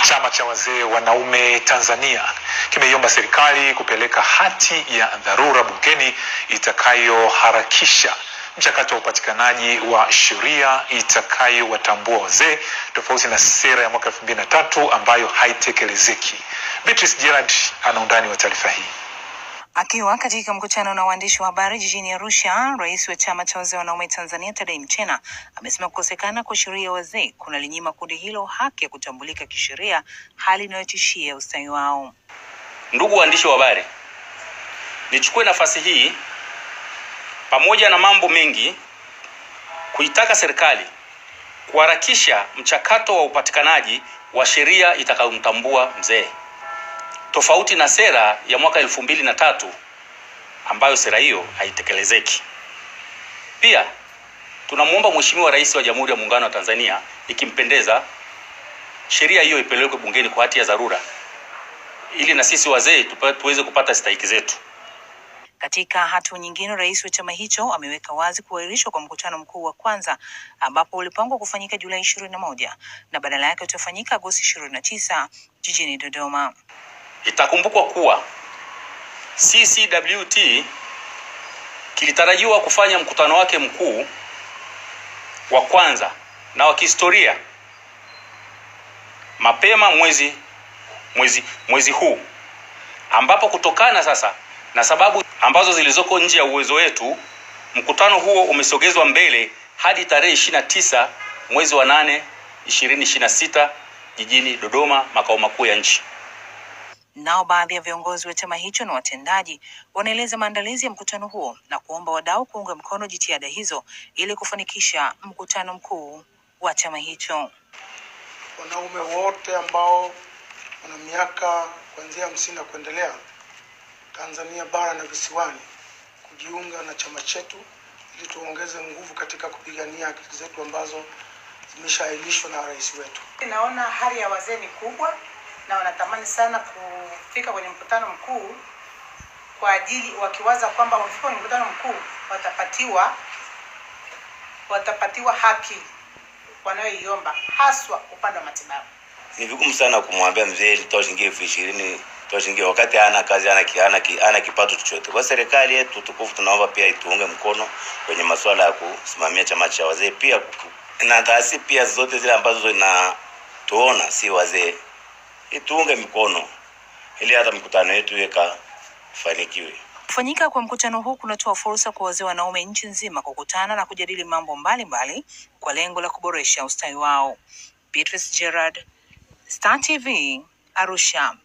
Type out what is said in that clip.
Chama cha wazee wanaume Tanzania kimeiomba serikali kupeleka hati ya dharura bungeni itakayoharakisha mchakato wa upatikanaji wa sheria itakayowatambua wazee, tofauti na sera ya mwaka 2003 ambayo haitekelezeki. Beatrice Gerard ana undani wa taarifa hii. Akiwa katika mkutano na waandishi wa habari jijini Arusha, rais wa chama cha wazee wanaume Tanzania Tadei Mchena amesema kukosekana kwa sheria ya wazee kunalinyima kundi hilo haki ya kutambulika kisheria, hali inayotishia ustawi wao. Ndugu waandishi wa habari, nichukue nafasi hii pamoja na mambo mengi kuitaka serikali kuharakisha mchakato wa upatikanaji wa sheria itakayomtambua mzee, tofauti na sera ya mwaka 2003 ambayo sera hiyo haitekelezeki. Pia tunamuomba Mheshimiwa Rais wa Jamhuri ya Muungano wa Tanzania, ikimpendeza, sheria hiyo ipelekwe bungeni kwa hati ya dharura ili na sisi wazee tuweze kupata stahiki zetu. Katika hatua nyingine, rais wa chama hicho ameweka wazi kuahirishwa kwa mkutano mkuu wa kwanza ambapo ulipangwa kufanyika Julai 21 na badala yake utafanyika Agosti 29 jijini Dodoma. Itakumbukwa kuwa CCWT kilitarajiwa kufanya mkutano wake mkuu wa kwanza na wa kihistoria mapema mwezi huu, ambapo kutokana sasa na sababu ambazo zilizoko nje ya uwezo wetu, mkutano huo umesogezwa mbele hadi tarehe 29 mwezi wa 8 2026 jijini Dodoma, makao makuu ya nchi. Nao baadhi ya viongozi wa chama hicho na watendaji wanaeleza maandalizi ya mkutano huo na kuomba wadau kuunga mkono jitihada hizo ili kufanikisha mkutano mkuu wa chama hicho. Wanaume wote ambao wana miaka kuanzia 50 na kuendelea Tanzania bara na visiwani kujiunga na chama chetu ili tuongeze nguvu katika kupigania haki zetu ambazo zimeshaainishwa na rais wetu. Naona hali ya wazee ni kubwa na wanatamani sana kufika kwenye mkutano mkuu kwa ajili wakiwaza kwamba wakifika kwenye mkutano mkuu watapatiwa haki wanayoiomba, haswa upande wa matibabu. Ni vigumu sana kumwambia mzee toa shilingi 20,000 toa shilingi wakati hana kazi, hana kipato chochote. Kwa serikali yetu tukufu tunaomba pia ituunge mkono kwenye masuala ya kusimamia chama cha wazee, pia na taasisi pia zote zile ambazo tuona si wazee ituunge mkono ili hata mkutano wetu ikafanikiwe. Kufanyika kwa mkutano huu kunatoa fursa kwa wazee wanaume nchi nzima kukutana na kujadili mambo mbalimbali kwa lengo la kuboresha ustawi wao. Beatrice Gerard, Star TV, Arusha.